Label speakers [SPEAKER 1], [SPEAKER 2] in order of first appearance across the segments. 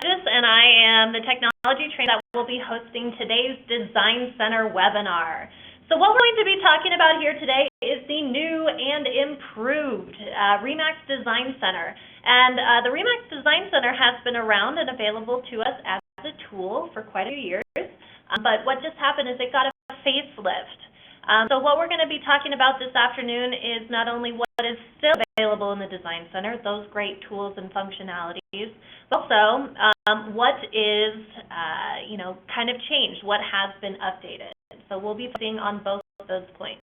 [SPEAKER 1] And I am the technology trainer that will be hosting today's Design Center webinar. So what we're going to be talking about here today is the new and improved RE/MAX Design Center. And the RE/MAX Design Center has been around and available to us as a tool for quite a few years. But what just happened is it got a facelift. So what we're going to be talking about this afternoon is not only what is still available in the Design Center, those great tools and functionalities, but also what is, kind of changed, what has been updated. So we'll be focusing on both of those points.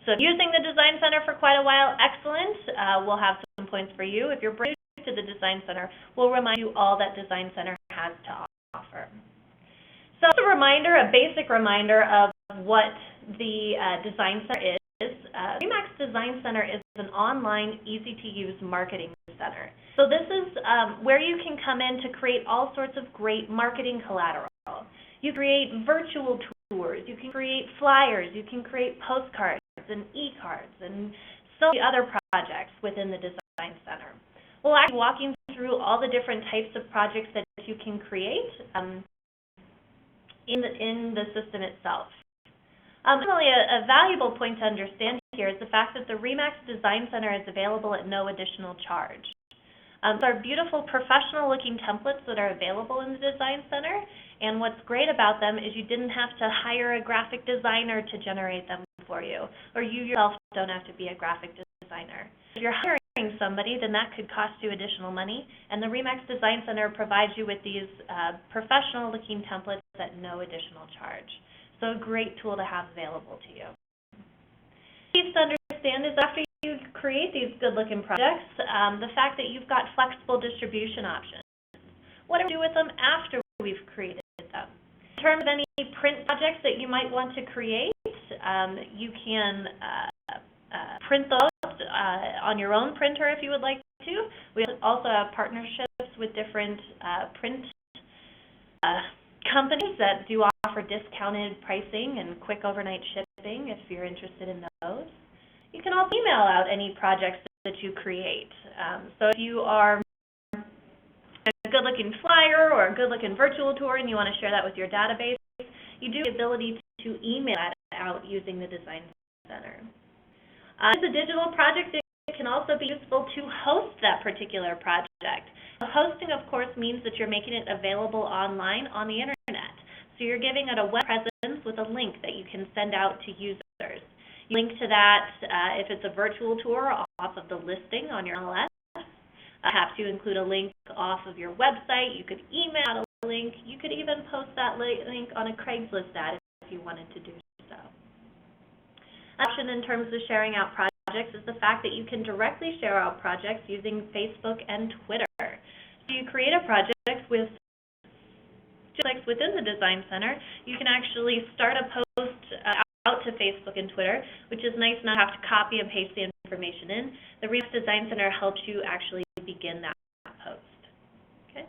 [SPEAKER 1] So if you're using the Design Center for quite a while, excellent. We'll have some points for you. If you're brand new to the Design Center, we'll remind you all that Design Center has to offer. So as a basic reminder of what the Design Center is. RE/MAX Design Center is an online, easy-to-use marketing center. So this is where you can come in to create all sorts of great marketing collateral. You create virtual tours, you can create flyers, you can create postcards and e-cards and so many other projects within the Design Center. We'll actually be walking through all the different types of projects that you can create in the system itself. Really, a valuable point to understand here is the fact that the RE/MAX Design Center is available at no additional charge. There are beautiful professional-looking templates that are available in the Design Center, and what's great about them is you didn't have to hire a graphic designer to generate them for you, or you yourself don't have to be a graphic designer. If you're hiring somebody, then that could cost you additional money, and the RE/MAX Design Center provides you with these professional-looking templates at no additional charge. So a great tool to have available to you. Key to understand is after you create these good-looking projects, the fact that you've got flexible distribution options. What do we do with them after we've created them? In terms of any print projects that you might want to create, you can print those on your own printer if you would like to. We also have partnerships with different print companies that do offer discounted pricing and quick overnight shipping if you're interested in those. You can also email out any projects that you create. So if you are a good-looking flyer or a good-looking virtual tour and you want to share that with your database, you do have the ability to email that out using the Design Center. As a digital project, it can also be useful to host that particular project. Hosting, of course, means that you're making it available online on the internet. So you're giving it a web presence with a link that you can send out to users. You link to that if it's a virtual tour off of the listing on your MLS. Have to include a link off of your website. You could email out a link. You could even post that link on a Craigslist ad if you wanted to do so. An option in terms of sharing out projects is the fact that you can directly share out projects using Facebook and Twitter. So you create a project with just within the Design Center, you can actually start a post out to Facebook and Twitter, which is nice not have to copy and paste the information in. The RE/MAX Design Center helps you actually begin that post. Okay.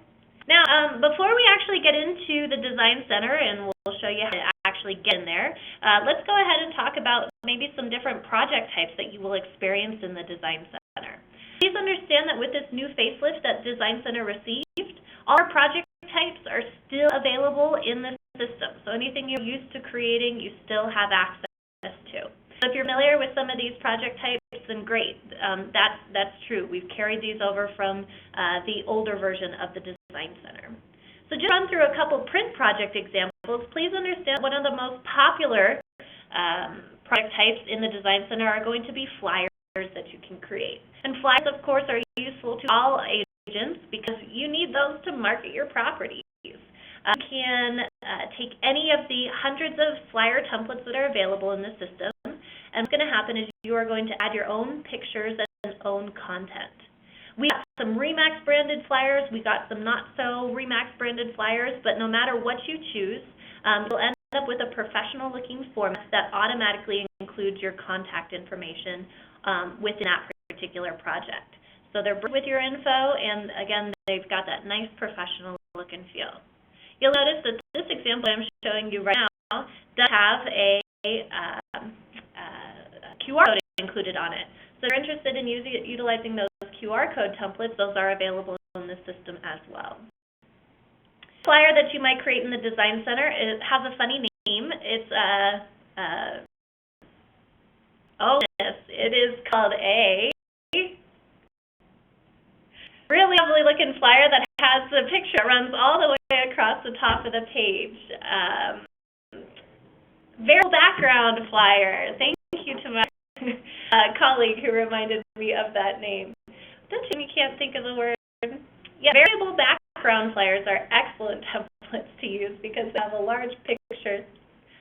[SPEAKER 1] Now, before we actually get into the Design Center, and we'll show you how to actually get in there, let's go ahead and talk about maybe some different project types that you will experience in the Design Center. Please understand that with this new facelift that Design Center received, all our project types are still available in the system. So anything you're used to creating, you still have access to. So if you're familiar with some of these project types, then great. That's true. We've carried these over from the older version of the Design Center. So just run through a couple print project examples. Please understand one of the most popular project types in the Design Center are going to be flyers that you can create. And flyers, of course, are useful to all agents because you need those to market your properties. You can take any of the hundreds of flyer templates that are available in the system, and what's going to happen is you are going to add your own pictures and own content. We got some RE/MAX branded flyers, we got some not so RE/MAX branded flyers, but no matter what you choose, you'll end up with a professional looking format that automatically includes your contact information within that particular project. So they're with your info, and again, they've got that nice professional look and feel. You'll notice that this example I'm showing you right now does have a QR code included on it. So if you're interested in utilizing those QR code templates, those are available in the system as well. flyer that you might create in the Design Center, it has a funny name. It's it is called a really lovely looking flyer that has a picture that runs all the way across the top of the page. Very cool background flyer. Thank you to my colleague who reminded me of that name. Don't you can't think of the word? Yeah, variable background flyers are excellent templates to use because they have a large picture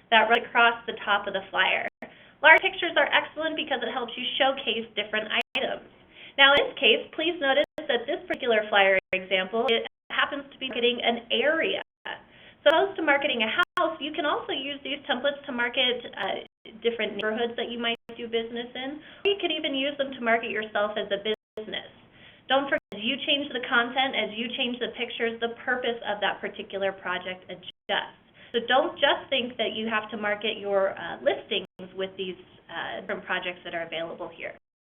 [SPEAKER 1] that runs across the top of the flyer. Large pictures are excellent because it helps you showcase different items. Now, in this case, please notice that this particular flyer example, it happens to be marketing an area. So, as opposed to marketing a house, you can also use these templates to market different neighborhoods that you might do business in. Or you could even use them to market yourself as a business. Don't forget, as you change the content, as you change the pictures, the purpose of that particular project adjusts. So don't just think that you have to market your listings with these different projects that are available here.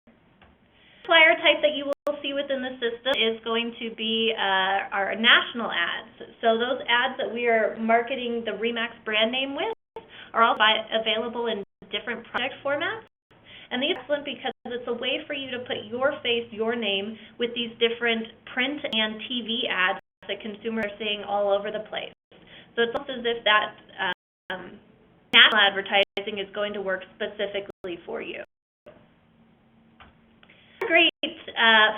[SPEAKER 1] The flyer type that you will see within the system is going to be our national ads. So those ads that we are marketing the RE/MAX brand name with are all available in different project formats. And these are excellent because it's a way for you to put your face, your name, with these different print and TV ads that consumers are seeing all over the place. So it's almost as if that national advertising is going to work specifically for you. A great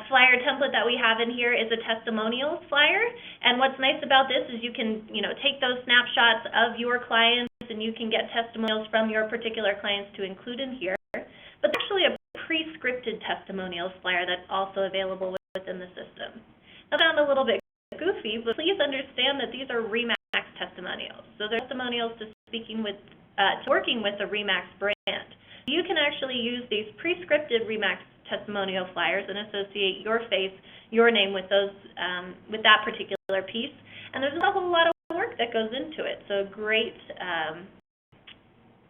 [SPEAKER 1] flyer template that we have in here is a testimonials flyer. And what's nice about this is you can, take those snapshots of your clients and you can get testimonials from your particular clients to include in here. But there's actually a pre-scripted testimonials flyer that's also available within the system. Now, that sounds a little bit goofy, but please understand that these are RE/MAX testimonials. So they're testimonials to working with the RE/MAX brand. You can actually use these pre-scripted RE/MAX testimonial flyers and associate your face, your name with those with that particular piece. And there's a whole lot of work that goes into it. So great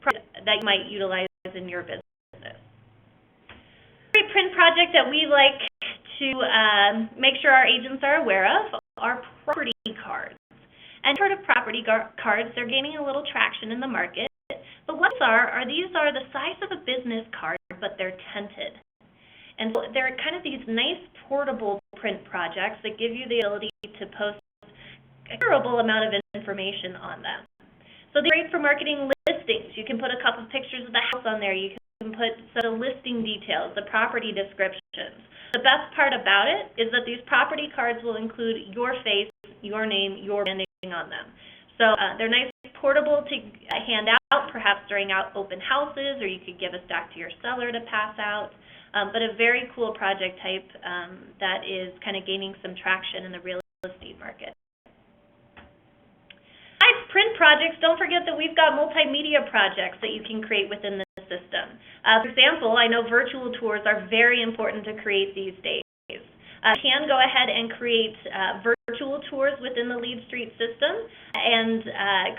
[SPEAKER 1] project that you might utilize in your business. A great print project that we like to make sure our agents are aware of are property cards. And sort of property cards, they're gaining a little traction in the market. But what these are the size of a business card, but they're tinted. And so they're kind of these nice portable print projects that give you the ability to post a considerable amount of information on them. So they're great for marketing listings. You can put a couple pictures of the house on there. You can put some of the listing details, the property descriptions. The best part about it is that these property cards will include your face, your name, your branding on them. So they're nice, portable to hand out, perhaps during open houses, or you could give a stack to your seller to pass out. But a very cool project type that is kind of gaining some traction in the real estate market. Besides print projects, don't forget that we've got multimedia projects that you can create within the system. For example, I know virtual tours are very important to create these days. You can go ahead and create virtual tours within the Lead Street system, and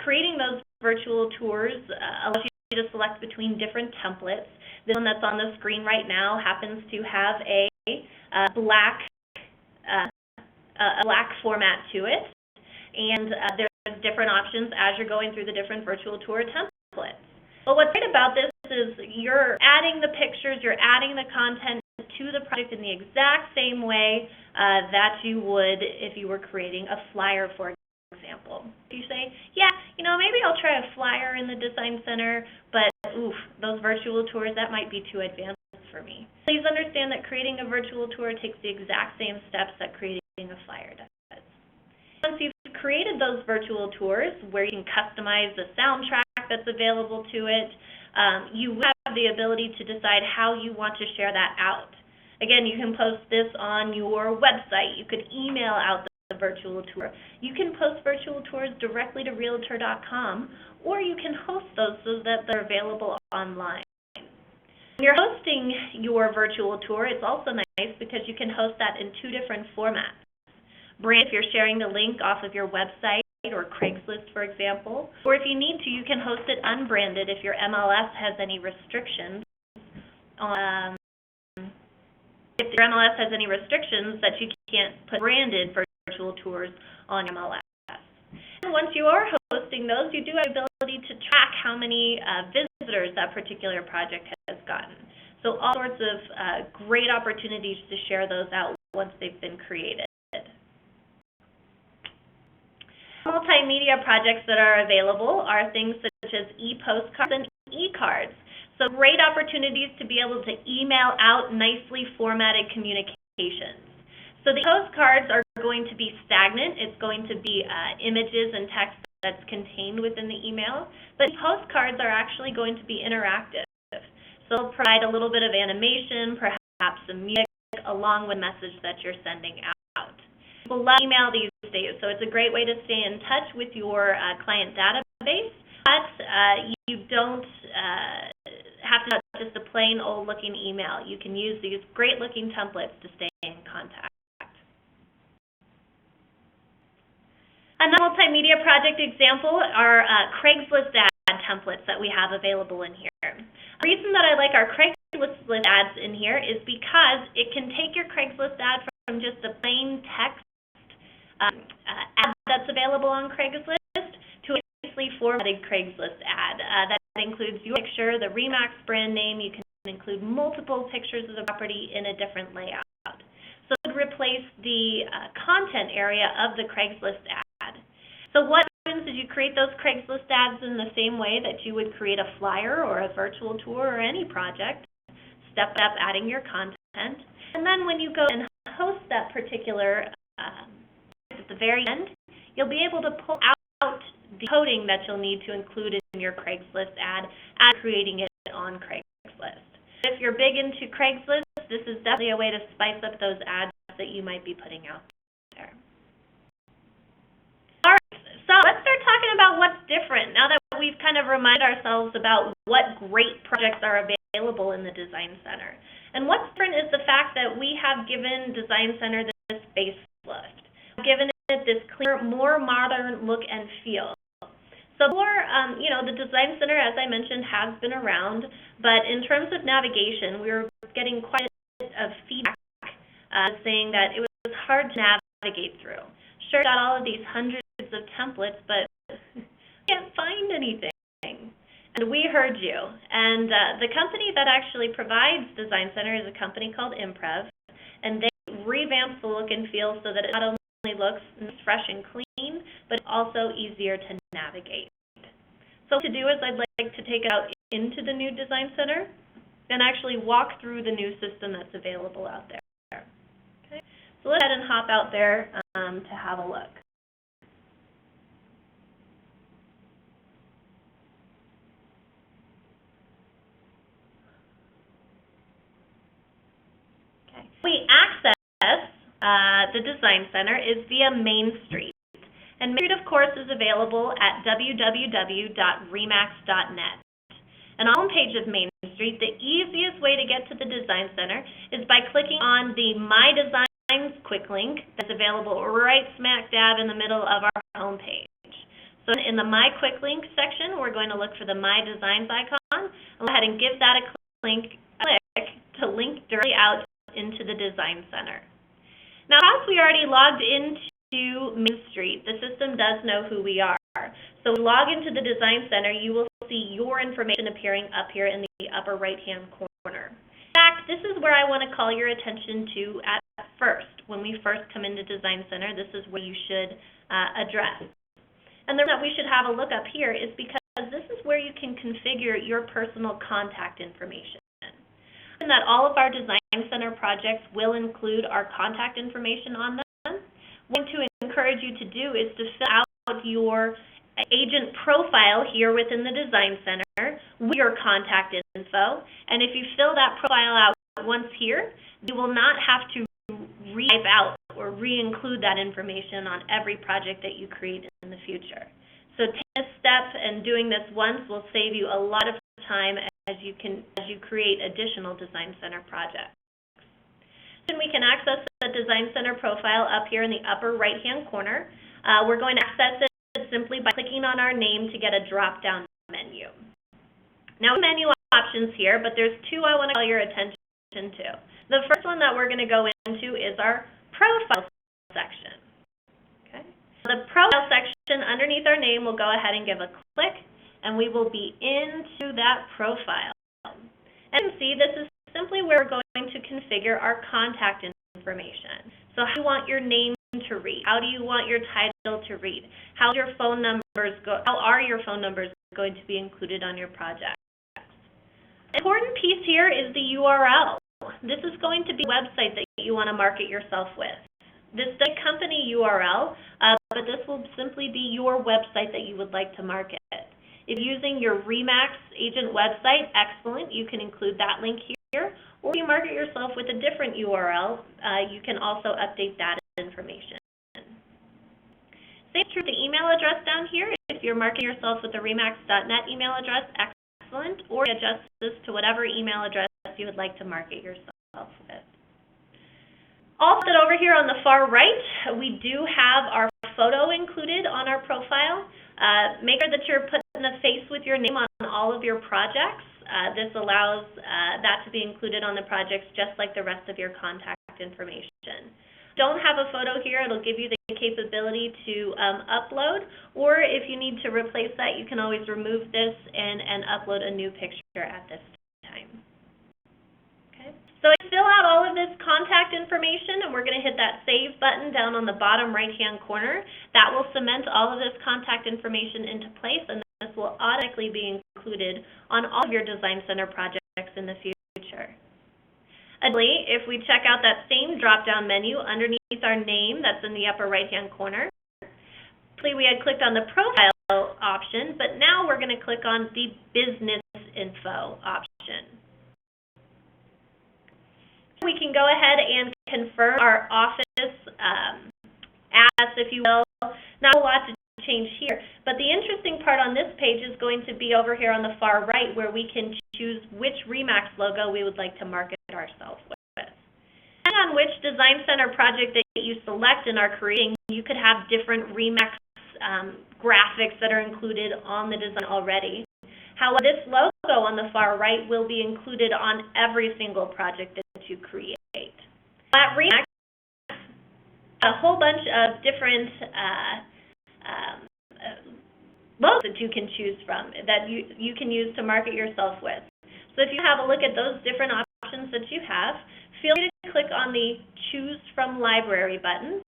[SPEAKER 1] creating those virtual tours allows you to select between different templates. This one that's on the screen right now happens to have a black format to it, and there's different options as you're going through the different virtual tour templates. But what's great about this is you're adding the pictures, you're adding the content to the project in the exact same way that you would if you were creating a flyer, for example. You say, yeah, maybe I'll try a flyer in the Design Center, but those virtual tours, that might be too advanced for me. Please understand that creating a virtual tour takes the exact same steps that creating a flyer does. Once you've created those virtual tours where you can customize the soundtrack that's available to it, you have the ability to decide how you want to share that out. Again, you can post this on your website. You could email out the virtual tour. You can post virtual tours directly to Realtor.com, or you can host those so that they're available online. When you're hosting your virtual tour, it's also nice because you can host that in two different formats. Brand, if you're sharing the link off of your website or Craigslist, for example, or if you need to, you can host it unbranded if your MLS has any restrictions if your MLS has any restrictions that you can't put branded virtual tours on your MLS. then once you are hosting those, you do have the ability to track how many visitors that particular project has gotten. So all sorts of great opportunities to share those out once they've been created. Multimedia projects that are available are things such as e-postcards and e-cards. So great opportunities to be able to email out nicely formatted communications. So the postcards are going to be stagnant. It's going to be images and text that's contained within the email. But postcards are actually going to be interactive. So they'll provide a little bit of animation, perhaps some music, along with the message that you're sending out. People love email these days, so it's a great way to stay in touch with your client database, but you don't have to have just a plain old looking email. You can use these great looking templates to stay in contact. Another multimedia project example are Craigslist ad templates that we have available in here. The reason that I like our Craigslist ads in here is because it can take your Craigslist ad from just a plain text ad that's available on Craigslist to a nicely formatted Craigslist ad that includes your picture, the RE/MAX brand name. You can include multiple pictures of the property in a different layout. So it would replace the content area of the Craigslist ad. So what happens is you create those Craigslist ads in the same way that you would create a flyer or a virtual tour or any project, step by step adding your content. And then when you go and host that particular at the very end, you'll be able to pull out the coding that you'll need to include in your Craigslist ad as creating it on Craigslist. If you're big into Craigslist, this is definitely a way to spice up those ads that you might be putting out there. All right, so let's start talking about what's different now that we've kind of reminded ourselves about what great projects are available in the Design Center. And what's different is the fact that we have given Design Center this facelift. Given it this clear, more modern look and feel. So the Design Center, as I mentioned, has been around, but in terms of navigation, we were getting quite a bit of feedback saying that it was hard to navigate through. Sure, got all of these hundreds of templates, but can't find anything. And we heard you. And the company that actually provides Design Center is a company called Improved, and they revamped the look and feel so that it not only looks fresh and clean, but also easier to navigate. So what to do is I'd like to take it out into the new Design Center and actually walk through the new system that's available out there. Okay, so let's go ahead and hop out there to have a look. Okay, we access the Design Center is via Main Street. And Main Street, of course, is available at www.remax.net. And on the homepage of Main Street, the easiest way to get to the Design Center is by clicking on the My Designs quick link that's available right smack dab in the middle of our homepage. So in the My Quick Link section, we're going to look for the My Designs icon. I'll go ahead and give that a click to link directly out into the Design Center. Now, as we already logged into Main Street, the system does know who we are. So when you log into the Design Center, you will see your information appearing up here in the upper right-hand corner. In fact, this is where I want to call your attention to at first. When we first come into Design Center, this is where you should address. And the reason that we should have a look up here is because this is where you can configure your personal contact information. And that all of our Design Center projects will include our contact information on them. What I'm going to encourage you to do is to fill out your agent profile here within the Design Center with your contact info. And if you fill that profile out once here, you will not have to re-type out or re-include that information on every project that you create in the future. So taking this step and doing this once will save you a lot of time as you create additional Design Center projects. And we can access the Design Center profile up here in the upper right-hand corner. We're going to access it simply by clicking on our name to get a drop-down menu. Now, menu options here, but there's two I want to call your attention to. The first one that we're going to go into is our profile section. Okay. The profile section underneath our name, we'll go ahead and give a click, and we will be into that profile. And you can see this is simply where we're going to configure our contact information. So how do you want your name to read? How do you want your title to read? How are your phone numbers going to be included on your project? An important piece here is the URL. This is going to be a website that you want to market yourself with. This is a company URL, but this will simply be your website that you would like to market. If you're using your RE/MAX agent website, excellent. You can include that link here. Or if you market yourself with a different URL, you can also update that information. Same true the email address down here. If you're marketing yourself with the remax.net email address, excellent. Or adjust this to whatever email address you would like to market yourself with. Also over here on the far right, we do have our photo included on our profile. Make sure that you're putting a face with your name on all of your projects. This allows that to be included on the projects just like the rest of your contact information. Don't have a photo here, it'll give you the capability to upload, or if you need to replace that, you can always remove this and upload a new picture at this time. So I fill out all of this contact information, and we're going to hit that Save button down on the bottom right-hand corner. That will cement all of this contact information into place, and this will automatically be included on all of your Design Center projects in the future. Additionally, if we check out that same drop-down menu underneath our name that's in the upper right-hand corner, we had clicked on the Profile option, but now we're going to click on the Business Info option. We can go ahead and confirm our office address, if you will. Not a lot to change here, but the interesting part on this page is going to be over here on the far right, where we can choose which RE/MAX logo we would like to market ourselves with. Depending on which Design Center project that you select and are creating, you could have different RE/MAX graphics that are included on the design already. However, this logo on the far right will be included on every single project that you create. At RE/MAX, a whole bunch of different logos that you can choose from that you can use to market yourself with. So if you have a look at those different options that you have, feel free to click on the Choose from Library button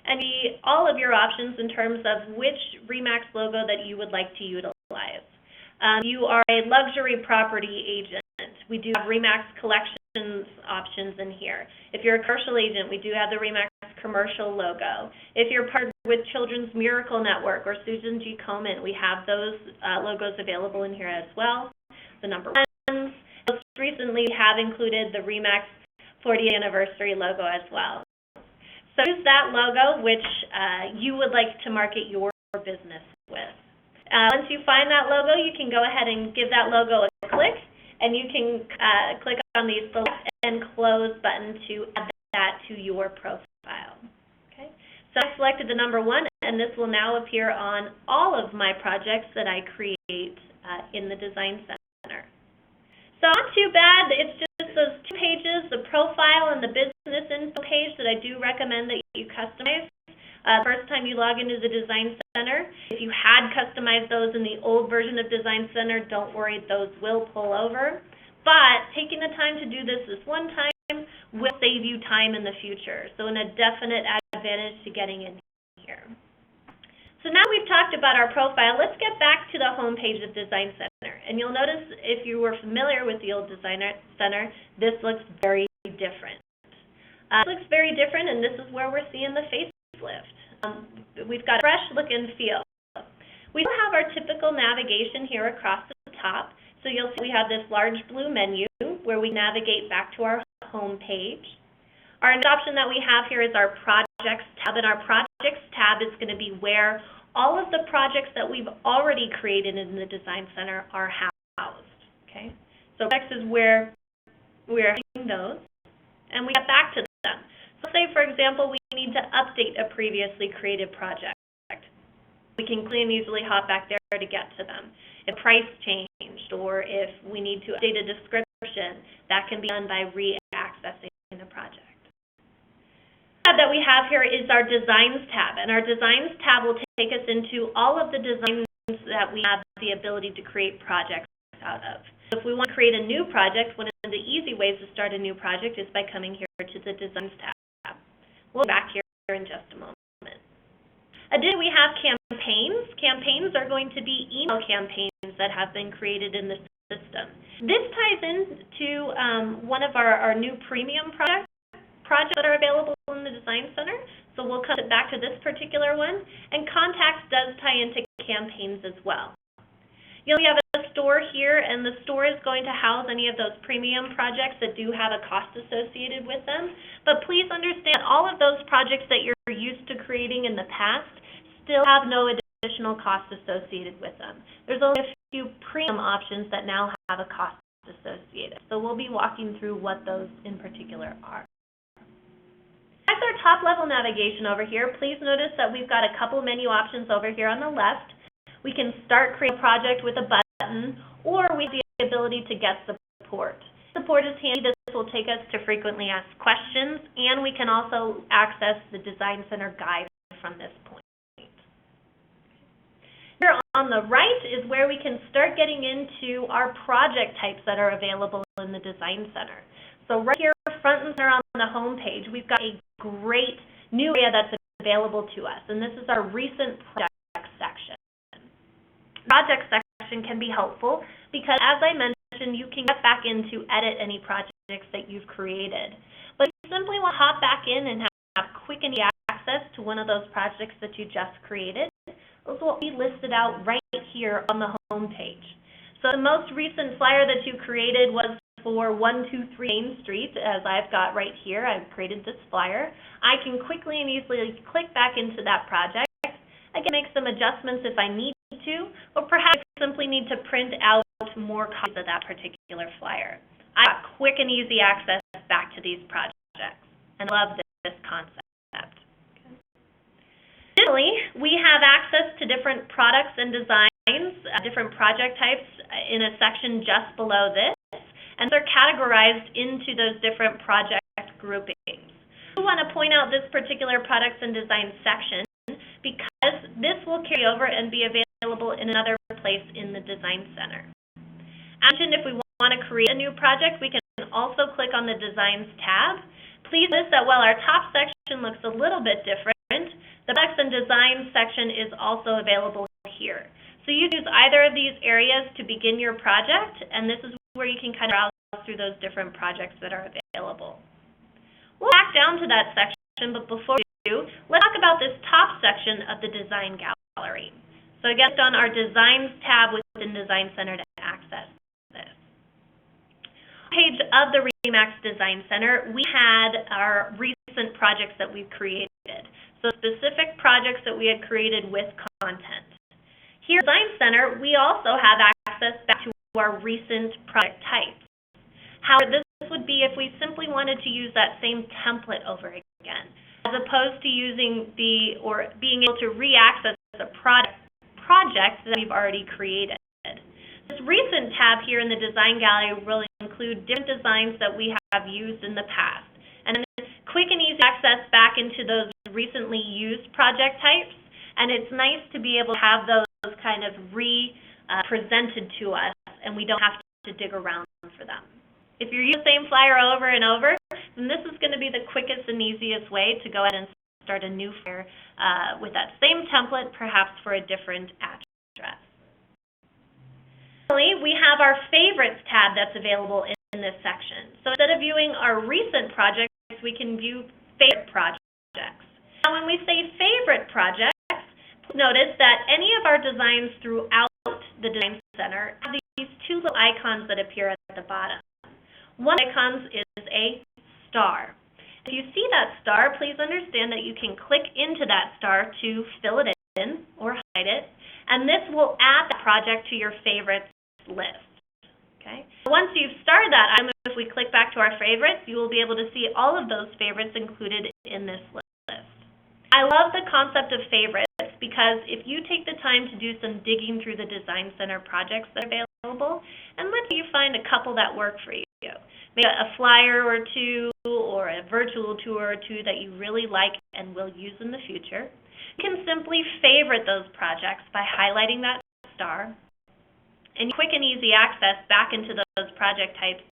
[SPEAKER 1] and see all of your options in terms of which RE/MAX logo that you would like to utilize. You are a luxury property agent. We do have RE/MAX collections options in here. If you're a commercial agent, we do have the RE/MAX commercial logo. If you're partnered with Children's Miracle Network or Susan G. Komen, we have those logos available in here as well. The number ones. Most recently, we have included the RE/MAX 40th anniversary logo as well. So use that logo which you would like to market your business with. Once you find that logo, you can go ahead and give that logo a click, and you can click on the Select and Close button to add that to your profile. Okay? So I selected the number 1, and this will now appear on all of my projects that I create in the Design Center. So not too bad. It's just those 2 pages, the profile and the business info page, that I do recommend that you customize. First time you log into the Design Center. If you had customized those in the old version of Design Center, don't worry, those will pull over. But taking the time to do this one time will save you time in the future. So a definite advantage to getting in here. So now we've talked about our profile, let's get back to the home page of Design Center. And you'll notice, if you were familiar with the old Design Center, this looks very different. It looks very different, and this is where we're seeing the facelift. We've got a fresh look and feel. We still have our typical navigation here across the top. So you'll see we have this large blue menu where we navigate back to our home page. Our next option that we have here is our Projects tab, and our Projects tab is going to be where all of the projects that we've already created in the Design Center are housed. Okay? So Projects is where we're having those, and we get back to them. So say, for example, we need to update a previously created project. We can quickly and easily hop back there to get to them. If price changed, or if we need to update a description, that can be done by re-accessing the project. tab that we have here is our Designs tab, and our Designs tab will take us into all of the designs that we have the ability to create projects out of. So if we want to create a new project, one of the easy ways to start a new project is by coming here to the Designs tab. We'll be back here in just a moment. Additionally, we have campaigns. Campaigns are going to be email campaigns that have been created in the system. This ties into one of our new premium projects that are available in the Design Center. So we'll come back to this particular one. And contacts does tie into campaigns as well. We have a store here, and the store is going to house any of those premium projects that do have a cost associated with them. But please understand, all of those projects that you're used to creating in the past still have no additional cost associated with them. There's only a few premium options that now have a cost associated. So we'll be walking through what those in particular are. That's our top level navigation over here. Please notice that we've got a couple menu options over here on the left. We can start create a project with a button, or we have the ability to get support. Support is handy. This will take us to frequently asked questions, and we can also access the Design Center guide from this point. Here on the right is where we can start getting into our project types that are available in the Design Center. So right here, front and center on the home page, we've got a great new area that's available to us, and this is our recent project section. Project section can be helpful because, as I mentioned, you can get back in to edit any projects that you've created. But if you simply want to hop back in and have quick and easy access to one of those projects that you just created, those will be listed out right here on the home page. So the most recent flyer that you created was for 123 Main Street, as I've got right here. I've created this flyer. I can quickly and easily click back into that project. I can make some adjustments if I need to, or perhaps simply need to print out more copies of that particular flyer. I got quick and easy access back to these projects, and I love this concept. Additionally, we have access to different products and designs, different project types in a section just below this, and they're categorized into those different project groupings. I want to point out this particular products and design section because this will carry over and be available in another place in the Design Center. As mentioned, if we want to create a new project, we can also click on the Designs tab. Please notice that while our top section looks a little bit different, the Products and Design section is also available here. So you can use either of these areas to begin your project, and this is where you can kind of browse through those different projects that are available. We'll back down to that section, but before we do, let's talk about this top section of the Design Gallery. So again, on our Designs tab within Design Center to access this. Page of the RE/MAX Design Center, we had our recent projects that we've created. So specific projects that we had created with content. Here in Design Center, we also have access back to our recent project types. However, this would be if we simply wanted to use that same template over again, as opposed to using being able to re-access a project that we've already created. This recent tab here in the Design Gallery will include different designs that we have used in the past, and then quick and easy access back into those recently used project types, and it's nice to be able to have those kind of presented to us, and we don't have to dig around for them. If you're using the same flyer over and over, then this is going to be the quickest and easiest way to go ahead and start a new flyer with that same template, perhaps for a different address. Finally, we have our Favorites tab that's available in this section. So instead of viewing our recent projects, we can view favorite projects. Now, when we say favorite projects, notice that any of our designs throughout the Design Center have these two little icons that appear at the bottom. One of the icons is a star. If you see that star, please understand that you can click into that star to fill it in or hide it, and this will add the project to your favorites list. Okay? Once you've started that item, if we click back to our favorites, you will be able to see all of those favorites included in this list. I love the concept of favorites because if you take the time to do some digging through the Design Center projects that are available, and let's say you find a couple that work for you. maybe a flyer or two or a virtual tour or two that you really like and will use in the future. You can simply favorite those projects by highlighting that star, and quick and easy access back into those project types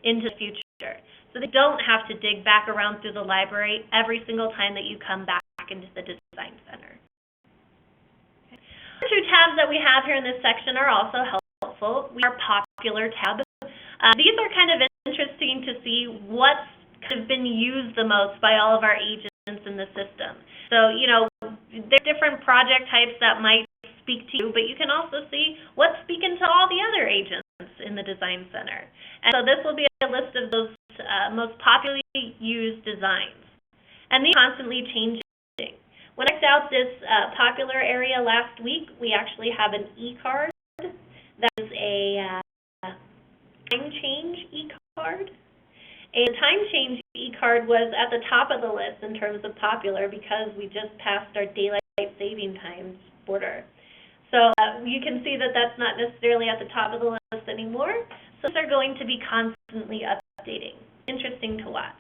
[SPEAKER 1] into the future. So they don't have to dig back around through the library every single time that you come back into the Design Center. The two tabs that we have here in this section are also helpful. We have our Popular tab. These are kind of interesting to see what's kind of been used the most by all of our agents in the system. So, there's different project types that might speak to you, but you can also see what's speaking to all the other agents in the Design Center. And so this will be a list of those most popularly used designs. And these are constantly changing. When I checked out this popular area last week, we actually have an e-card that is a time change e-card. A time change e-card was at the top of the list in terms of popular because we just passed our daylight saving times border. So you can see that that's not necessarily at the top of the list anymore. So they're going to be constantly updating. Interesting to watch.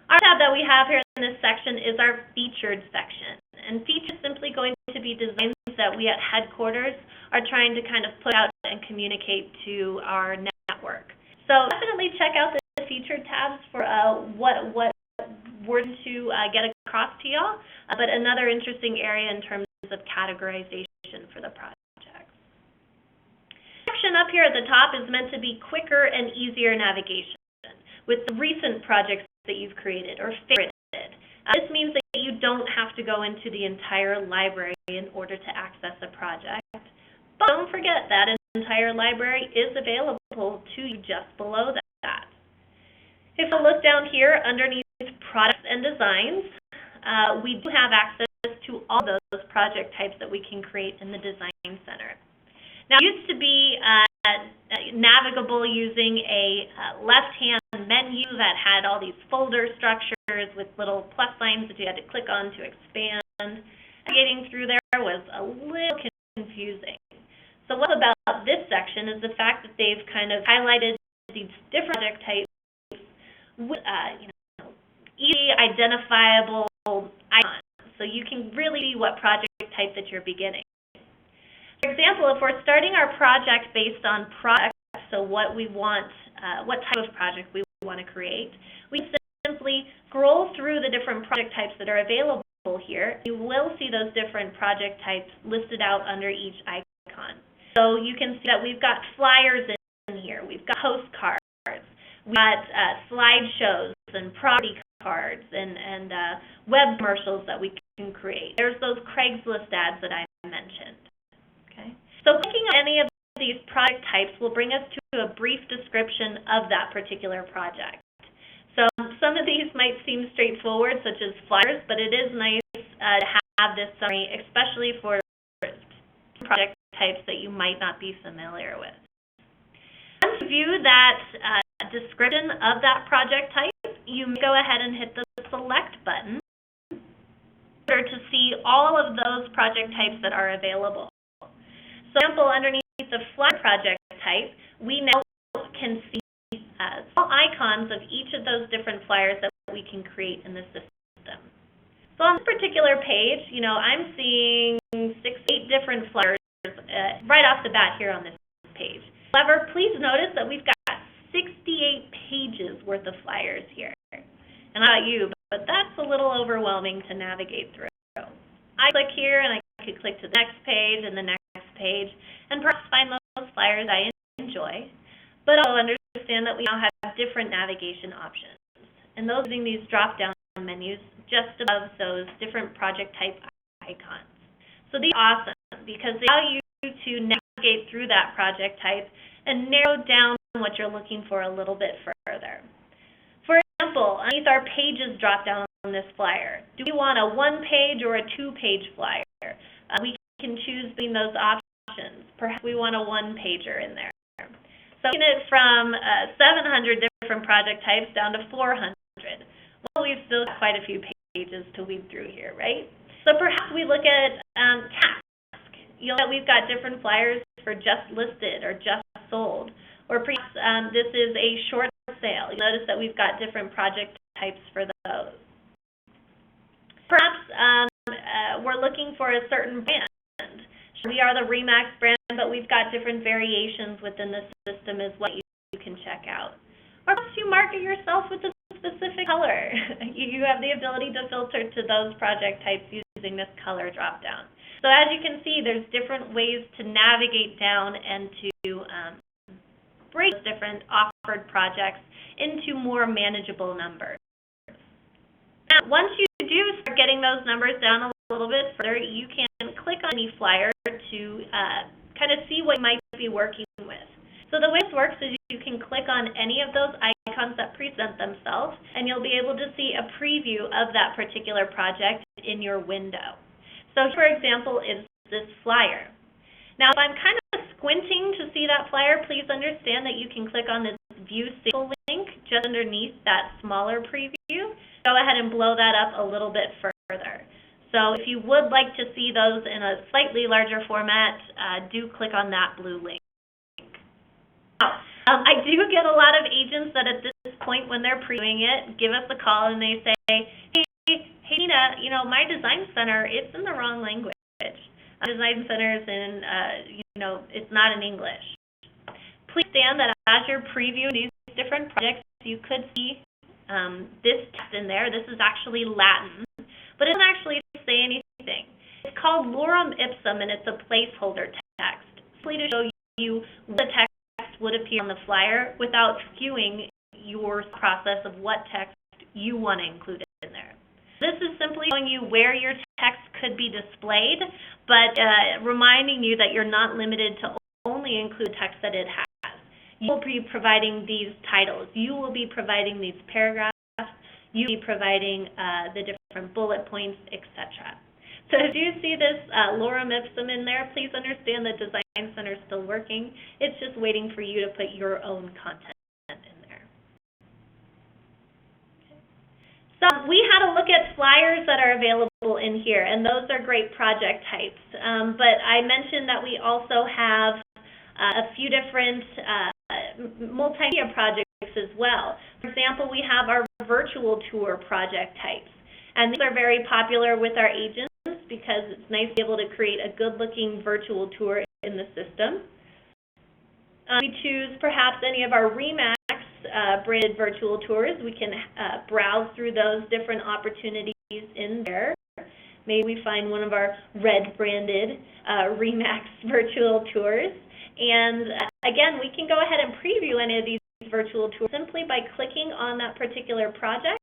[SPEAKER 1] Our tab that we have here in this section is our featured section. And featured is simply going to be designs that we at headquarters are trying to kind of put out and communicate to our network. So definitely check out the featured tabs for what we're going to get across to y'all. But another interesting area in terms of categorization for the project. The section up here at the top is meant to be quicker and easier navigation with the recent projects that you've created or favorited. This means that you don't have to go into the entire library in order to access a project. But don't forget that an entire library is available to you just below that. If I look down here underneath products and designs, we do have access to all those project types that we can create in the Design Center. Now, it used to be navigable using a left-hand menu that had all these folder structures with little plus signs that you had to click on to expand. Navigating through there was a little confusing. So what about this section is the fact that they've kind of highlighted these different project types with easy identifiable icons. So you can really see what project type that you're beginning. For example, if we're starting our project based on products, so what we want, what type of project we want to create, we simply scroll through the different project types that are available here. You will see those different project types listed out under each icon. So you can see that we've got flyers in here, we've got postcards, we've got slideshows and property cards and web commercials that we can create. There's those Craigslist ads that I mentioned. Okay. So clicking on any of these project types will bring us to a brief description of that particular project. So some of these might seem straightforward, such as flyers, but it is nice to have this summary, especially for project types that you might not be familiar with. Once you view that description of that project type, you may go ahead and hit the Select button in order to see all of those project types that are available. So, for example, underneath the flyer project type, we now can see small icons of each of those different flyers that we can create in the system. So on this particular page, I'm seeing 6 to 8 different flyers right off the bat here on this page. However, please notice that we've got 68 pages worth of flyers here. And not you, but that's a little overwhelming to navigate through. I click here and I could click to the next page and the next page and perhaps find those flyers I enjoy. But I'll understand that we now have different navigation options. And those using these drop-down menus just above those different project type icons. So these are awesome because they allow you to navigate through that project type and narrow down what you're looking for a little bit further. For example, underneath our pages drop-down on this flyer, do we want a 1-page or a 2-page flyer? We can choose between those options. Perhaps we want a 1-pager in there. So taking it from 700 different project types down to 400. Well, we've still got quite a few pages to weed through here, right? So perhaps we look at task. You'll know that we've got different flyers for just listed or just sold, or perhaps this is a short sale. You notice that we've got different project types for those. Perhaps we're looking for a certain brand. We are the RE/MAX brand, but we've got different variations within the system as well you can check out. Or perhaps you market yourself with a specific color. You have the ability to filter to those project types using this color drop-down. So as you can see, there's different ways to navigate down and to break those different offered projects into more manageable numbers. Now, once you do start getting those numbers down a little bit further, you can click on any flyer to kind of see what you might be working with. So the way this works is you can click on any of those icons that present themselves, and you'll be able to see a preview of that particular project in your window. So, for example, is this flyer. Now, if I'm kind of squinting to see that flyer, please understand that you can click on this View Sample link just underneath that smaller preview. Go ahead and blow that up a little bit further. So if you would like to see those in a slightly larger format, do click on that blue link. Now, I do get a lot of agents that at this point when they're previewing it, give us a call and they say, hey Tina, you know, my design center, it's in the wrong language. Design center is in, it's not in English. Please understand that as you're previewing these different projects, you could see this text in there. This is actually Latin, but it doesn't actually say anything. It's called lorem ipsum, and it's a placeholder text, simply to show you what the text would appear on the flyer without skewing your process of what text you want to include in there. This is simply showing you where your text could be displayed, but reminding you that you're not limited to only include text that it has. You will be providing these titles. You will be providing these paragraphs. You will be providing the different bullet points, etc. So if you see this lorem ipsum in there, please understand that Design Center is still working. It's just waiting for you to put your own content in there. Okay. So we had a look at flyers that are available in here, and those are great project types. But I mentioned that we also have a few different multimedia projects as well. For example, we have our virtual tour project types, and these are very popular with our agents because it's nice to be able to create a good-looking virtual tour in the system. We choose perhaps any of our RE/MAX branded virtual tours. We can browse through those different opportunities in there. Maybe we find one of our red branded RE/MAX virtual tours. And again, we can go ahead and preview any of these virtual tours simply by clicking on that particular project.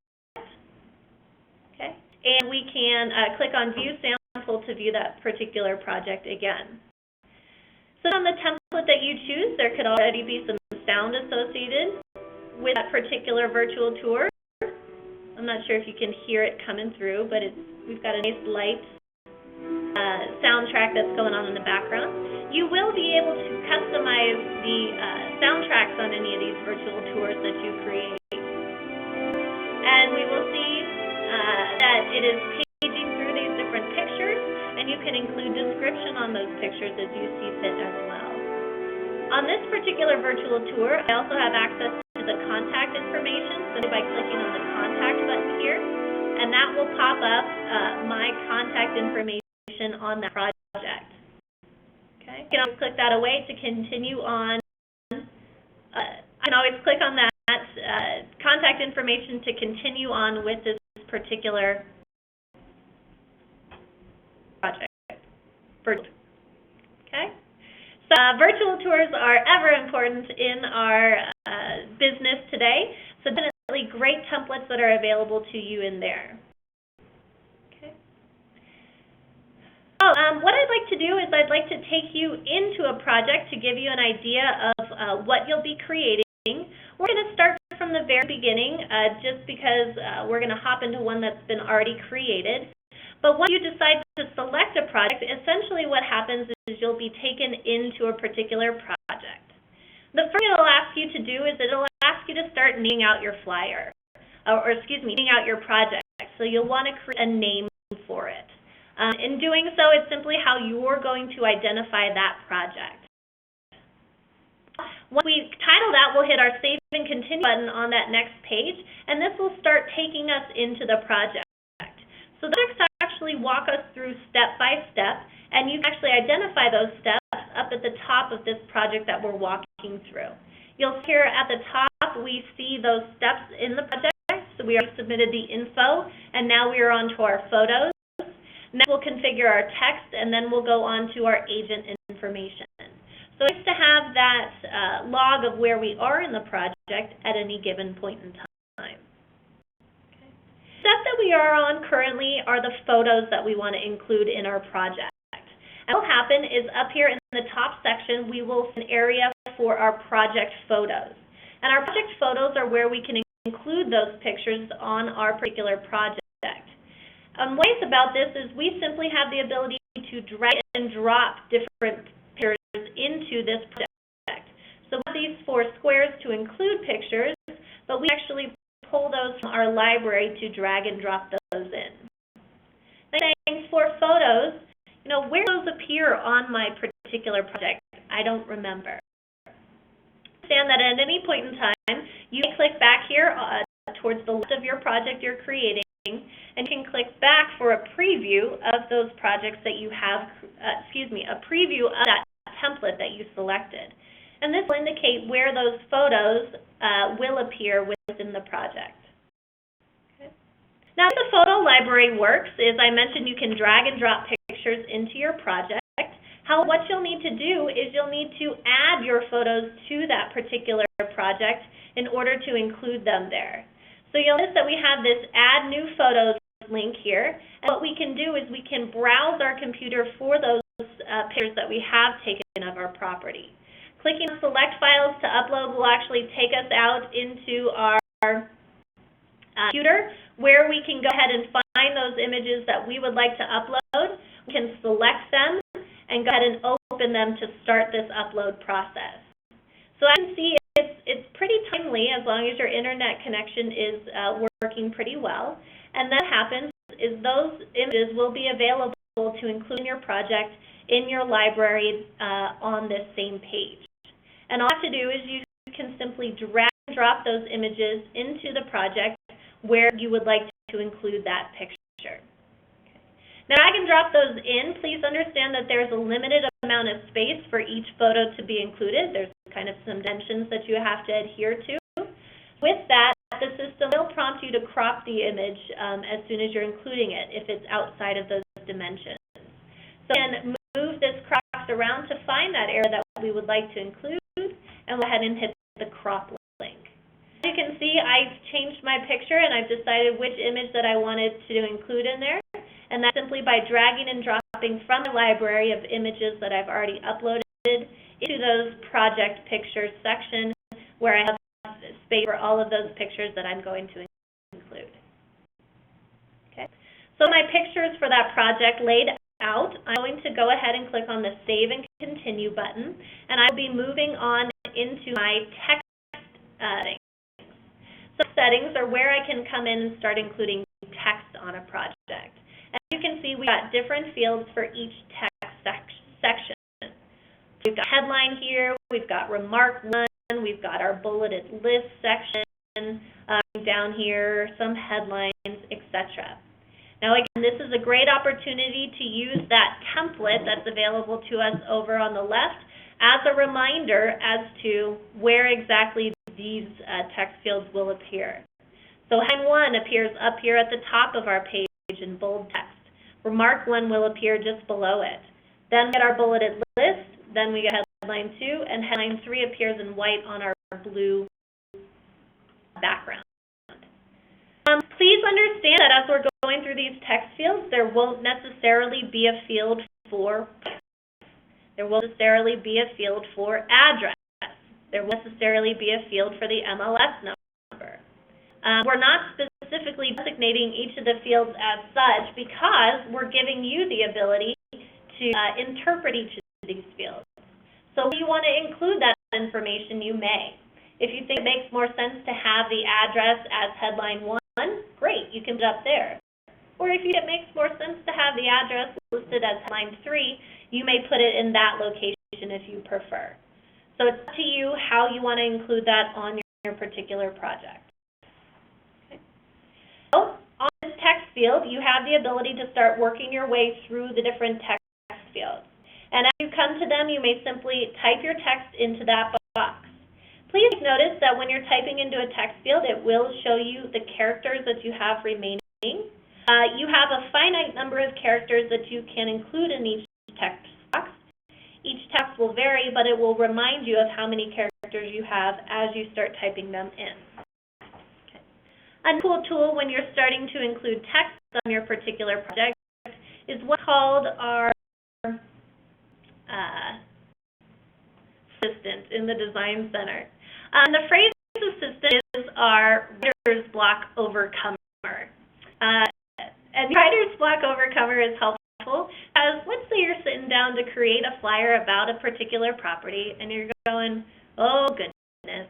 [SPEAKER 1] Okay, and we can click on View Sample to view that particular project again. So on the template that you choose, there could already be some sound associated with that particular virtual tour. I'm not sure if you can hear it coming through, but we've got a nice light soundtrack that's going on in the background. You will be able to customize the soundtracks on any of these virtual tours that you create. And we will see that it is paging through these different pictures, and you can include description on those pictures as you see fit as well. On this particular virtual tour, I also have access to the contact information, so by clicking on the contact button here, and that will pop up my contact information on that project. Okay. You can always click that away to continue on. I can always click on that contact information to continue on with this particular project. Okay. So virtual tours are ever important in our business today. So definitely great templates that are available to you in there. What I'd like to do is I'd like to take you into a project to give you an idea of what you'll be creating. We're going to start from the very beginning just because we're going to hop into one that's been already created. But once you decide to select a project, essentially what happens is you'll be taken into a particular project. The first thing it'll ask you to do is it'll ask you to start naming out your flyer, naming out your project. So you'll want to create a name for it. In doing so, it's simply how you're going to identify that project. Once we title that, we'll hit our Save and Continue button on that next page, and this will start taking us into the project. So the projects actually walk us through step by step, and you can actually identify those steps up at the top of this project that we're walking through. You'll see here at the top, we see those steps in the project. So we already submitted the info, and now we are on to our photos. Next, we'll configure our text, and then we'll go on to our agent information. So it's to have that log of where we are in the project at any given point in time. Okay. The step that we are on currently are the photos that we want to include in our project. And what will happen is up here in the top section, we will see an area for our project photos. And our project photos are where we can include those pictures on our particular project. What's nice about this is we simply have the ability to drag and drop different pictures into this project. So we have these 4 squares to include pictures, but we actually pull those from our library to drag and drop those in. Saying for photos, where those appear on my particular project, I don't remember. Understand that at any point in time, you can click back here towards the left of your project you're creating, and you can click back for a preview of those projects that you have, a preview of that template that you selected. And this will indicate where those photos will appear within the project. Okay. Now, how the photo library works is, I mentioned you can drag and drop pictures into your project. What you'll need to do is you'll need to add your photos to that particular project in order to include them there. So you'll notice that we have this Add New Photos link here. And what we can do is we can browse our computer for those pictures that we have taken of our property. Clicking on Select Files to Upload will actually take us out into our computer, where we can go ahead and find those images that we would like to upload. We can select them and go ahead and open them to start this upload process. So I can see it's pretty timely as long as your internet connection is working pretty well. And that happens is those images will be available to include in your project in your library on this same page. And all you have to do is you can simply drag and drop those images into the project where you would like to include that picture. Now, drag and drop those in. Please understand that there's a limited amount of space for each photo to be included. There's kind of some dimensions that you have to adhere to. With that, the system will prompt you to crop the image as soon as you're including it if it's outside of those dimensions. So again, move this cross around to find that area that we would like to include, and go ahead and hit the crop link. As you can see, I've changed my picture and I've decided which image that I wanted to include in there. And that's simply by dragging and dropping from the library of images that I've already uploaded into those project pictures section, where I have space for all of those pictures that I'm going to include. Okay. So my pictures for that project laid out, I'm going to go ahead and click on the Save and Continue button, and I will be moving on into my text settings. So settings are where I can come in and start including text on a project. As you can see, we've got different fields for each text section. We've got headline here, we've got remark 1, we've got our bulleted list section, down here, some headlines, etc. Now again, this is a great opportunity to use that template that's available to us over on the left as a reminder as to where exactly these text fields will appear. So headline 1 appears up here at the top of our page in bold text. Remark 1 will appear just below it. Then we get our bulleted list, then we get headline 2, and headline 3 appears in white on our blue background. Please understand that as we're going through these text fields, there won't necessarily be a field for price. There won't necessarily be a field for address. There won't necessarily be a field for the MLS number. We're not specifically designating each of the fields as such because we're giving you the ability to interpret each of these fields. So if you want to include that information, you may. If you think it makes more sense to have the address as headline 1, great, you can put it up there. Or if it makes more sense to have the address listed as headline 3, you may put it in that location if you prefer. So it's up to you how you want to include that on your particular project. Okay. So on this text field, you have the ability to start working your way through the different text fields. And as you come to them, you may simply type your text into that box. Please notice that when you're typing into a text field, it will show you the characters that you have remaining. You have a finite number of characters that you can include in each text box. Each text will vary, but it will remind you of how many characters you have as you start typing them in. Okay. A cool tool when you're starting to include text on your particular project is what's called our assistant in the Design Center. The phrase assistant is our writer's block overcomer. And writer's block overcomer is helpful because let's say you're sitting down to create a flyer about a particular property and you're going, oh goodness,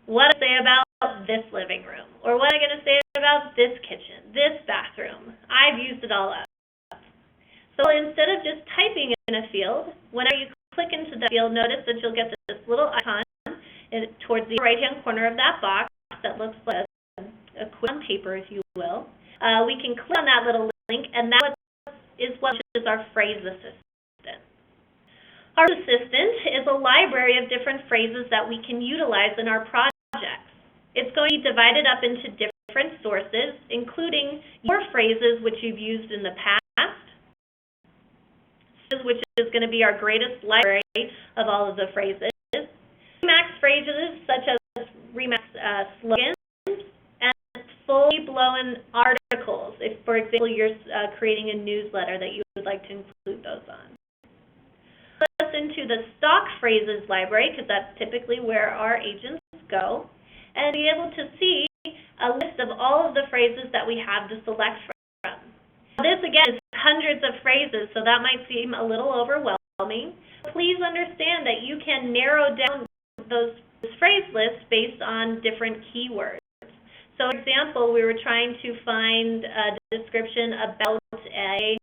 [SPEAKER 1] what do I say about this living room? Or what am I going to say about this kitchen, this bathroom? I've used it all up. So instead of just typing in a field, whenever you click into the field, notice that you'll get this little icon towards the right-hand corner of that box that looks like a quiz on paper, if you will. We can click on that little link, and that is what is our phrase assistant. Our assistant is a library of different phrases that we can utilize in our projects. It's going to be divided up into different sources, including your phrases which you've used in the past, which is going to be our greatest library of all of the phrases. Remax phrases such as Remax slogans and fully blown articles. If, for example, you're creating a newsletter that you would like to include those on. Let's into the stock phrases library because that's typically where our agents go, and be able to see a list of all of the phrases that we have to select from. This, again, is hundreds of phrases, so that might seem a little overwhelming. Please understand that you can narrow down those phrase lists based on different keywords. So, for example, we were trying to find a description about a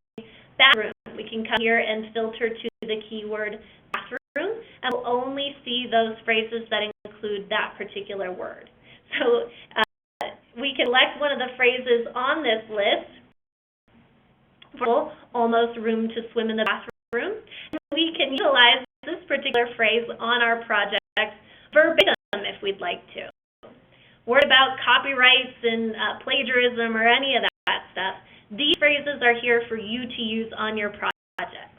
[SPEAKER 1] bathroom. We can come here and filter to the keyword bathroom, and we'll only see those phrases that include that particular word. So, we can select one of the phrases on this list, for almost room to swim in the bathroom. And we can utilize this particular phrase on our project verbatim if we'd like to. Word about copyrights and plagiarism or any of that stuff, these phrases are here for you to use on your project.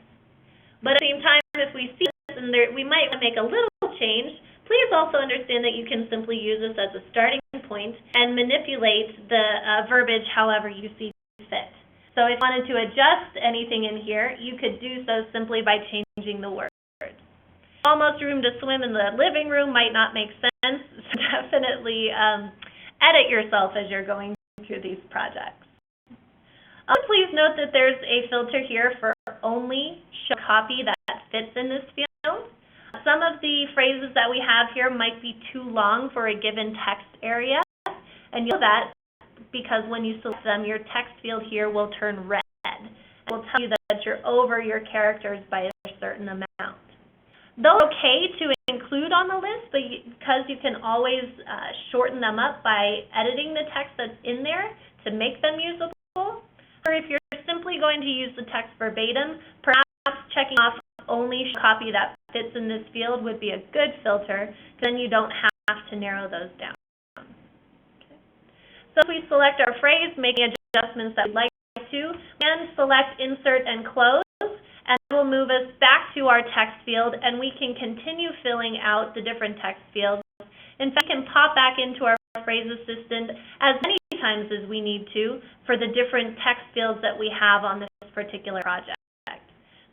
[SPEAKER 1] But at the same time, if we see this and we might want to make a little change, please also understand that you can simply use this as a starting point and manipulate the verbiage however you see fit. So if you wanted to adjust anything in here, you could do so simply by changing the words. Almost room to swim in the living room might not make sense, so definitely edit yourself as you're going through these projects. Please note that there's a filter here for only show copy that fits in this field. Some of the phrases that we have here might be too long for a given text area, and you'll know that because when you select them, your text field here will turn red. It will tell you that you're over your characters by a certain amount. Those are okay to include on the list, but because you can always shorten them up by editing the text that's in there to make them usable. Or if you're simply going to use the text verbatim, perhaps checking off only copy that fits in this field would be a good filter, then you don't have to narrow those down. Okay. So if we select our phrase, making adjustments that we'd like to, and select Insert and Close, and it will move us back to our text field, and we can continue filling out the different text fields. In fact, we can pop back into our phrase assistant as many times as we need to for the different text fields that we have on this particular project.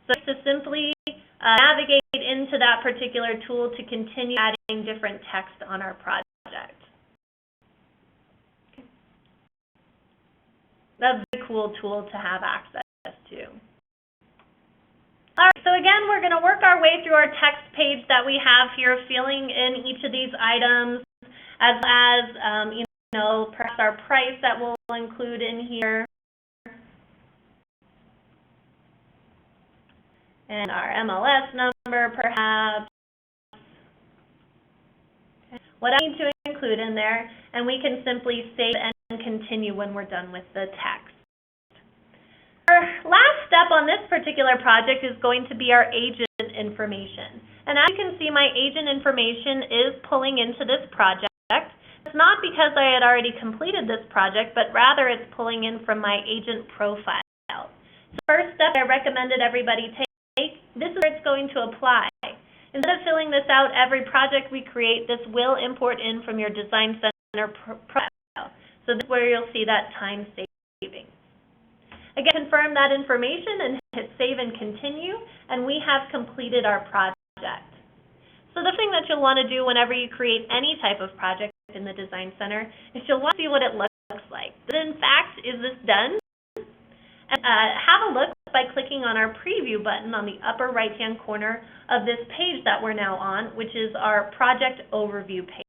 [SPEAKER 1] So to simply navigate into that particular tool to continue adding different text on our project. That's a very cool tool to have access to. All right, so again, we're going to work our way through our text page that we have here, filling in each of these items, as well as, perhaps our price that we'll include in here, and our MLS number, perhaps, what I need to include in there, and we can simply save and continue when we're done with the text. Our last step on this particular project is going to be our agent information. And as you can see, my agent information is pulling into this project. It's not because I had already completed this project, but rather it's pulling in from my agent profile. So first step I recommended everybody take, this is where it's going to apply. Instead of filling this out every project we create, this will import in from your Design Center profile. So this is where you'll see that time saving. Again, confirm that information and hit save and continue, and we have completed our project. So the thing that you'll want to do whenever you create any type of project in the Design Center is you'll want to see what it looks like. In fact, is this done? And, have a look by clicking on our preview button on the upper right-hand corner of this page that we're now on, which is our project overview page.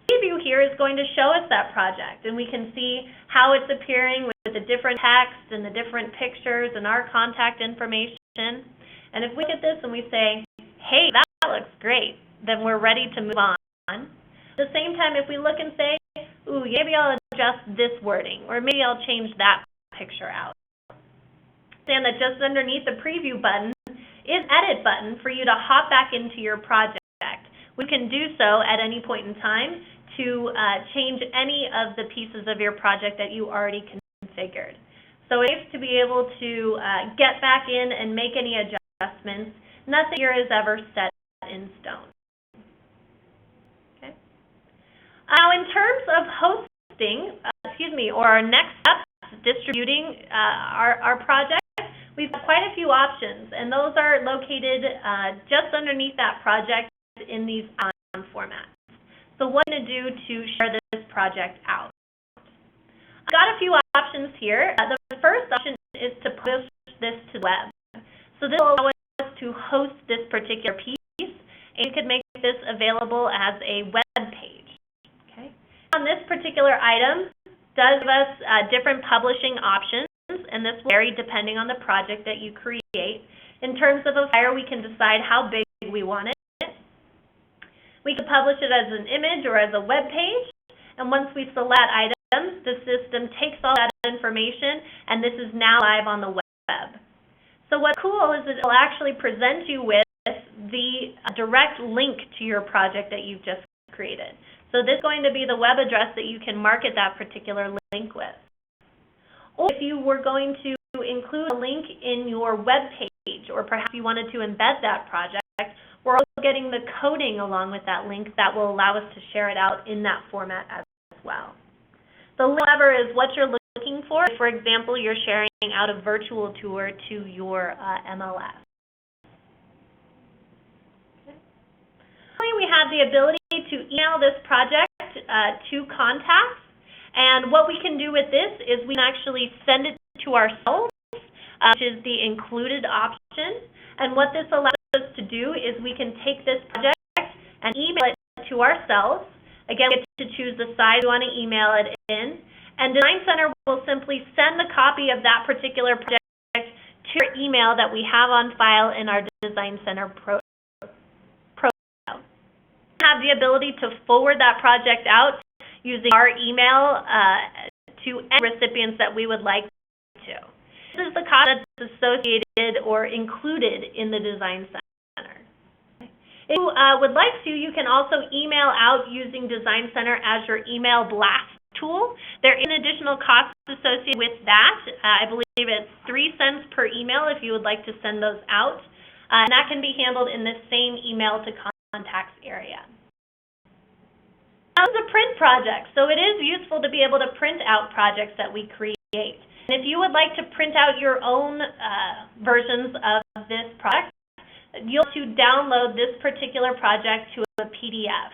[SPEAKER 1] Preview here is going to show us that project, and we can see how it's appearing with the different text and the different pictures and our contact information. And if we look at this and we say, hey, that looks great, then we're ready to move on. At the same time, if we look and say, ooh, maybe I'll adjust this wording, or maybe I'll change that picture out. Understand that just underneath the preview button is an edit button for you to hop back into your project. We can do so at any point in time to change any of the pieces of your project that you already configured. So it's nice to be able to get back in and make any adjustments. Nothing here is ever set in stone. Okay. Now, in terms of hosting, or our next step, distributing our project, we've got quite a few options, and those are located just underneath that project in these icon formats. So what I'm going to do to share this project out? I've got a few options here. The first option is to push this to the web. So this will allow us to host this particular piece, and you could make this available as a web page. Okay. On this particular item does give us different publishing options, and this will vary depending on the project that you create. In terms of a flyer, we can decide how big we want it. We can publish it as an image or as a web page, and once we select items, the system takes all that information, and this is now live on the web. So what's cool is that it will actually present you with the direct link to your project that you've just created. So this is going to be the web address that you can market that particular link with. Or if you were going to include a link in your web page, or perhaps you wanted to embed that project, we're also getting the coding along with that link that will allow us to share it out in that format as well. The link lever is what you're looking for. For example, you're sharing out a virtual tour to your MLS. Okay. Finally, we have the ability to email this project to contacts. And what we can do with this is we can actually send it to ourselves, which is the included option. And what this allows us to do is we can take this project and email it to ourselves. Again, we get to choose the size we want to email it in. And Design Center will simply send the copy of that particular project to our email that we have on file in our Design Center profile. We have the ability to forward that project out using our email to any recipients that we would like to. This is the cost that's associated or included in the Design Center. If you would like to, you can also email out using Design Center as your email blast tool. There is an additional cost associated with that. I believe it's 3 cents per email if you would like to send those out. And that can be handled in this same email to contacts area. Now, this is a print project, so it is useful to be able to print out projects that we create. And if you would like to print out your own versions of this project, you'll have to download this particular project to a PDF.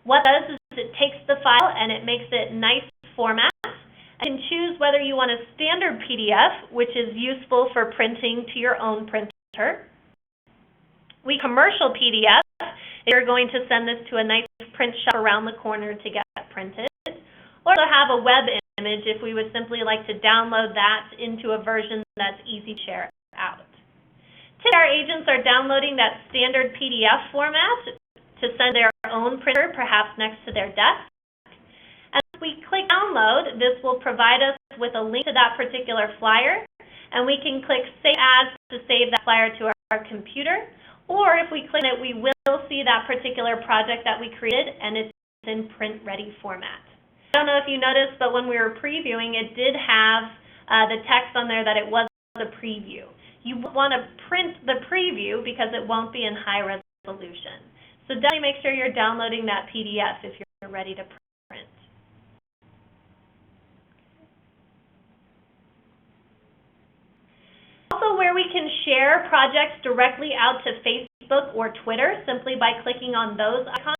[SPEAKER 1] What it does is it takes the file and it makes it nice format. You can choose whether you want a standard PDF, which is useful for printing to your own printer. We commercial PDF, if you're going to send this to a nice print shop around the corner to get printed. Or also have a web image if we would simply like to download that into a version that's easy to share out. Today our agents are downloading that standard PDF format to send their own printer, perhaps next to their desk. As we click download, this will provide us with a link to that particular flyer, and we can click Save As to save that flyer to our computer, or if we click it, we will see that particular project that we created, and it's in print-ready format. I don't know if you noticed, but when we were previewing, it did have the text on there that it was a preview. You want to print the preview because it won't be in high resolution. So definitely make sure you're downloading that PDF if you're ready to print. Also, where we can share projects directly out to Facebook or Twitter simply by clicking on those icons.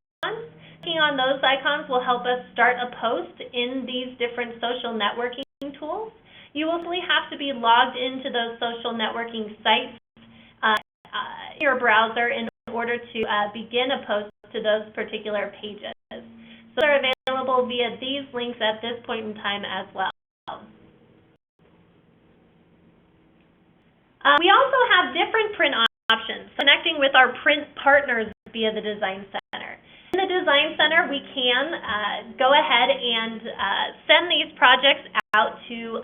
[SPEAKER 1] Clicking on those icons will help us start a post in these different social networking tools. You will simply have to be logged into those social networking sites in your browser in order to begin a post to those particular pages. So they're available via these links at this point in time as well. We also have different print options, connecting with our print partners via the Design Center. In the Design Center, we can go ahead and send these projects out to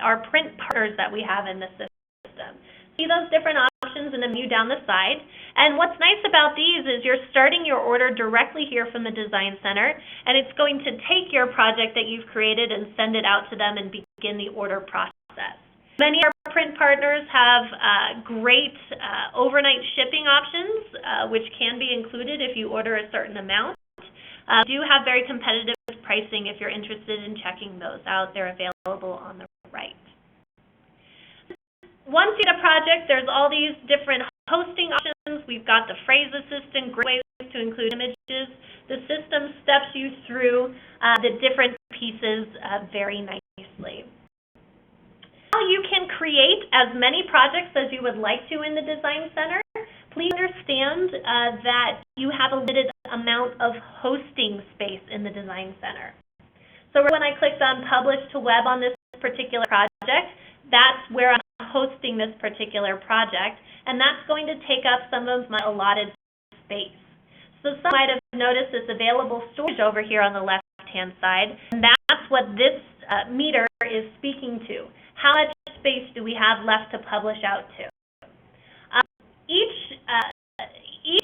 [SPEAKER 1] our print partners that we have in the system. See those different options in the menu down the side. And what's nice about these is you're starting your order directly here from the Design Center, and it's going to take your project that you've created and send it out to them and begin the order process. Many of our print partners have great overnight shipping options, which can be included if you order a certain amount. We do have very competitive pricing if you're interested in checking those out. They're available on the right. Once you get a project, there's all these different hosting options. We've got the phrase assistant, great ways to include images. The system steps you through the different pieces very nicely. You can create as many projects as you would like to in the Design Center. Please understand that you have a limited amount of hosting space in the Design Center. So when I clicked on Publish to Web on this particular project, that's where I'm hosting this particular project, and that's going to take up some of my allotted space. So some might have noticed this available storage over here on the left-hand side, and that's what this meter is speaking to. How much space do we have left to publish out to? Each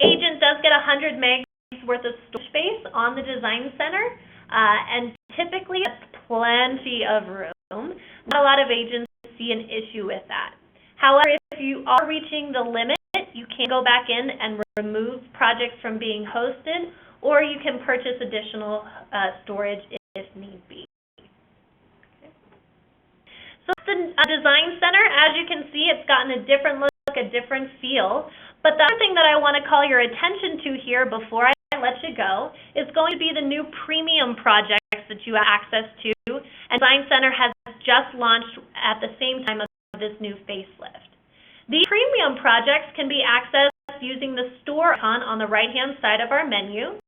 [SPEAKER 1] agent does get 100 megs worth of storage space on the Design Center, and typically that's plenty of room. Not a lot of agents see an issue with that. However, if you are reaching the limit, you can go back in and remove projects from being hosted, or you can purchase additional storage if need be. So the Design Center, as you can see, it's gotten a different look, a different feel. But the other thing that I want to call your attention to here before I let you go is going to be the new premium projects that you have access to. And Design Center has just launched at the same time of this new facelift. These premium projects can be accessed using the store icon on the right-hand side of our menu.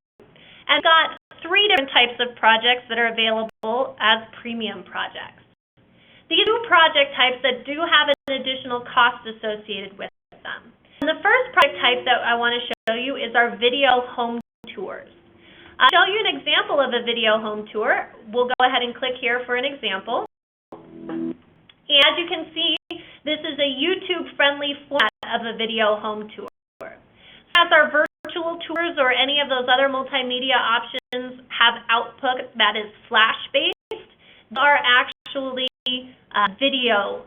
[SPEAKER 1] And we've got 3 different types of projects that are available as premium projects. These are project types that do have an additional cost associated with them. And the first project type that I want to show you is our video home tours. I'll show you an example of a video home tour. We'll go ahead and click here for an example. And as you can see, this is a YouTube-friendly format of a video home tour. As our virtual tours or any of those other multimedia options have output that is flash-based, they are actually video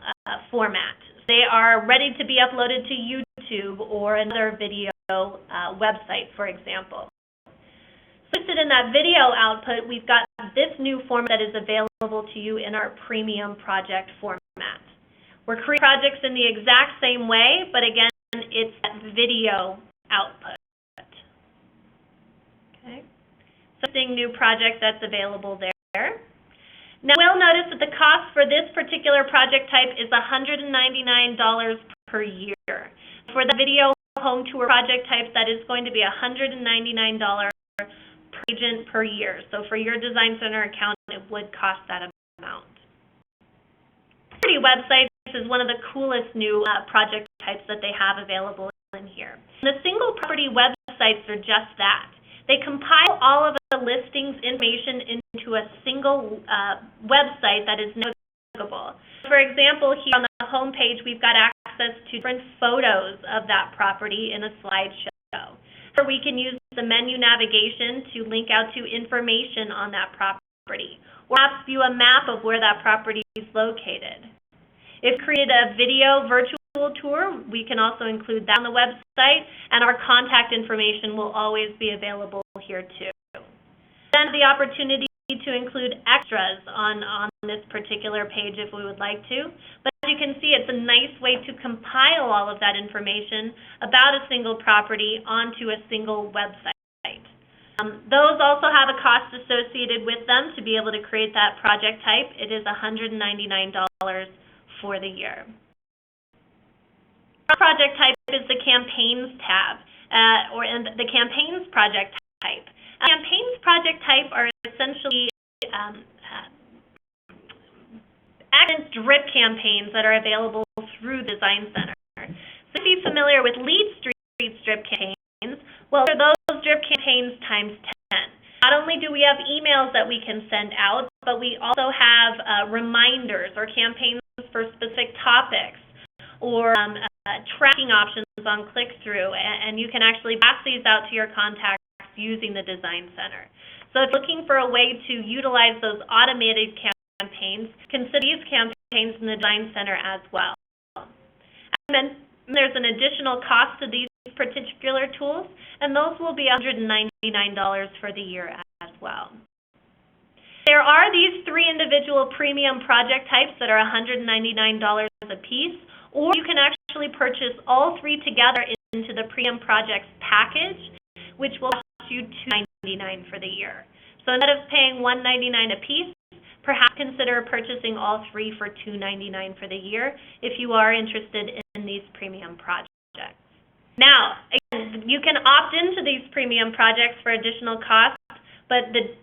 [SPEAKER 1] format. They are ready to be uploaded to YouTube or another video website, for example. Listed in that video output, we've got this new format that is available to you in our premium project format. We're creating projects in the exact same way, but again, it's that video output. Okay. So seeing new project that's available there. Now, we'll notice that the cost for this particular project type is $199 per year. For the video home tour project type, that is going to be $199 per agent per year. So for your Design Center account, it would cost that amount. Property websites is one of the coolest new project types that they have available in here. The single property website websites are just that. They compile all of the listings information into a single website that is navigable. For example, here on the home page, we've got access to different photos of that property in a slideshow. Or we can use the menu navigation to link out to information on that property, or perhaps view a map of where that property is located. If we create a video virtual tour, we can also include that on the website, and our contact information will always be available here too. Then the opportunity to include extras on this particular page if we would like to. But as you can see, it's a nice way to compile all of that information about a single property onto a single website. Those also have a cost associated with them to be able to create that project type. It is $199 for the year. Our project type is the Campaigns tab, and the Campaigns project type. Campaigns project type are essentially active drip campaigns that are available through Design Center. So if you're familiar with lead street drip campaigns, well, they're those drip campaigns times 10. Not only do we have emails that we can send out, but we also have reminders or campaigns for specific topics, or tracking options on click-through, and you can actually pass these out to your contacts using the Design Center. So if you're looking for a way to utilize those automated campaigns, consider these campaigns in the Design Center as well. And then there's an additional cost to these particular tools, and those will be $199 for the year as well. There are these three individual premium project types that are $199 a piece, or you can actually purchase all three together into the premium projects package, which will cost you $299 for the year. So instead of paying $199 a piece, perhaps consider purchasing all three for $299 for the year if you are interested in these premium projects. Now, again, you can opt into these premium projects for additional costs, but the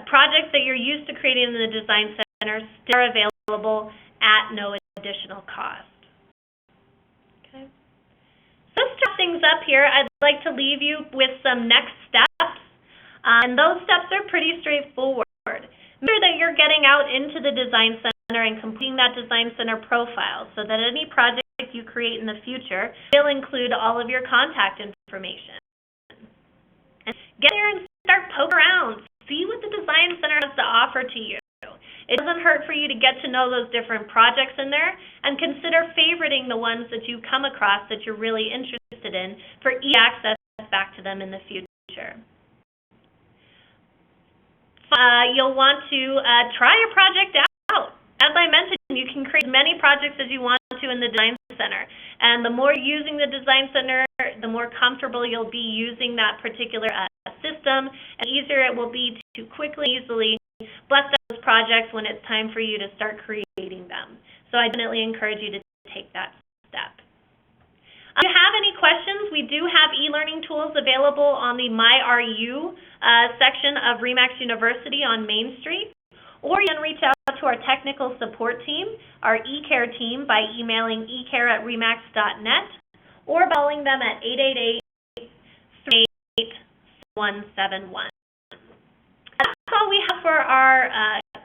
[SPEAKER 1] projects that you're used to creating in the Design Center still are available at no additional cost. Okay. So to wrap things up here, I'd like to leave you with some next steps, and those steps are pretty straightforward. Make sure that you're getting out into the Design Center and completing that Design Center profile so that any project you create in the future will include all of your contact information. And get there and start poking around. See what the Design Center has to offer to you. It doesn't hurt for you to get to know those different projects in there, and consider favoriting the ones that you come across that you're really interested in for easy access back to them in the future. You'll want to try your project out. As I mentioned, you can create as many projects as you want to in the Design Center. And the more you're using the Design Center, the more comfortable you'll be using that particular system, and easier it will be to quickly and easily blast out those projects when it's time for you to start creating them. So I definitely encourage you to take that step. If you have any questions, we do have e-learning tools available on the MyRU section of RE/MAX University on Main Street, or you can reach out to our technical support team, our eCare team, by emailing ecare@remax.net or calling them at 888-388-7171. That's all we have for our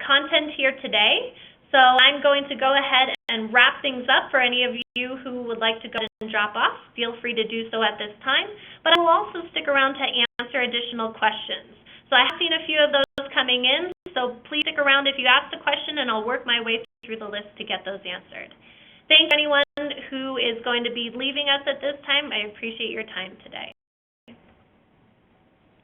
[SPEAKER 1] content here today. So I'm going to go ahead and wrap things up. For any of you who would like to go and drop off, feel free to do so at this time. But I will also stick around to answer additional questions. So I have seen a few of those coming in, so please stick around if you ask a question, and I'll work my way through the list to get those answered. Thank you, anyone who is going to be leaving us at this time. I appreciate your time today.